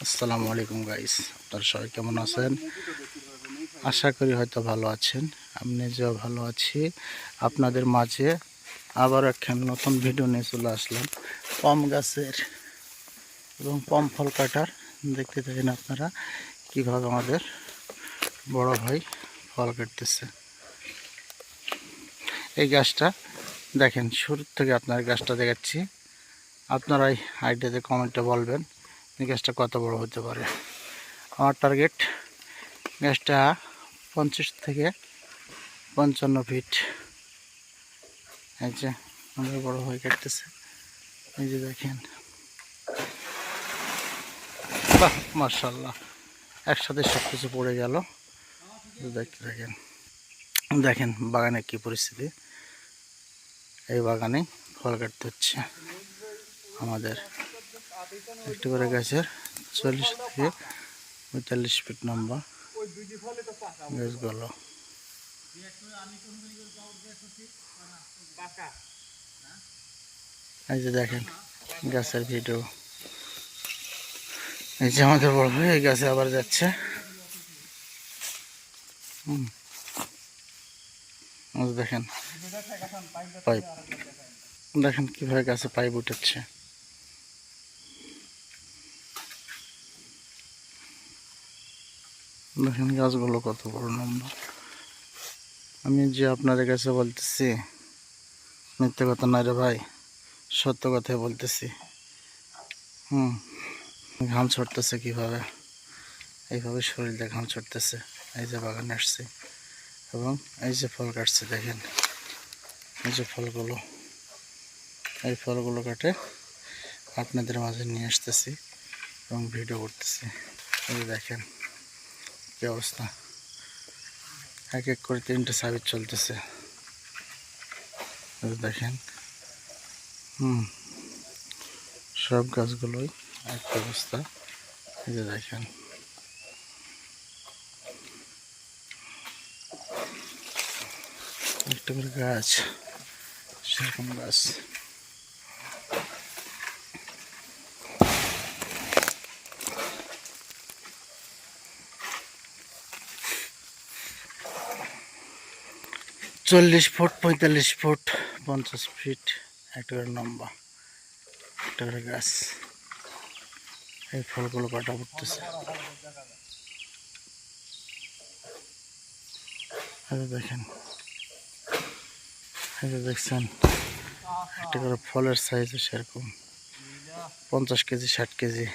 আসসালামু আলাইকুম গাইস, আপনারা সবাই কেমন আছেন? আশা করি হয়তো ভালো আছেন। আমি নিজেও ভালো আছি। আপনাদের মাঝে আবার একখান নতুন ভিডিও নিয়ে চলে আসলাম পম গাছের এবং পম ফল কাটার। দেখতে থাকেন আপনারা কিভাবে আমাদের বড় ভাই ফল কাটতেছে। এই গাছটা দেখেন, শুরু থেকে আপনার গাছটা দেখাচ্ছি। আপনারা এই আইডিয়াতে কমেন্টে বলবেন এই গাছটা কত বড় হতে পারে। আমার টার্গেট গাছটা 50 থেকে 55 ফিট। এই যে আমাদের বড় হয়ে কাটতেছে। এই যে দেখেন, বাহ মাশাআল্লাহ, একসাথে সব কিছু পড়ে গেল। দেখতে থাকেন, দেখেন বাগানে কি পরিস্থিতি। এই বাগানে ফল কাটতে হচ্ছে আমাদের একটি করে গাছের 40 থেকে 45 ফিট লম্বা গাছগুলো। এই যে দেখেন গাছের ভিডিও। এই যে আমাদের বড় ভাই এই গাছে আবার যাচ্ছে। দেখেন পাইপ, দেখেন কিভাবে গাছে পাইপ উঠেছে। দেখেন গাছগুলো কত বড় লম্বা। আমি যে আপনাদের কাছে বলতেছি মিথ্যে কথা নয় রে ভাই, সত্য কথাই বলতেছি। ঘাম ছড়তেছে কিভাবে, এইভাবে শরীর দিয়ে ঘাম ছড়তেছে। এই যে বাগানে আসছে এবং এই যে ফল কাটছে, দেখেন এই যে ফলগুলো, এই ফলগুলো কাটে আপনাদের মাঝে নিয়ে আসতেছি এবং ভিডিও করতেছি। এই যে দেখেন কি অবস্থা, এক এক করে 3টে সাবিত চলতেছে। দেখেন সব গাছগুলোই এক অবস্থা। এই যে দেখেন একটা করে গাছ, সেরকম গাছ। চল্লিশ ফুট, 45 ফুট, 50 ফিট একটা করে লম্বা একটা করে গাছ। এই ফলগুলো কাটা পড়তেছে। দেখেন, এই যে দেখছেন একটা করে ফলের সাইজ সেরকম 50 কেজি 60 কেজি।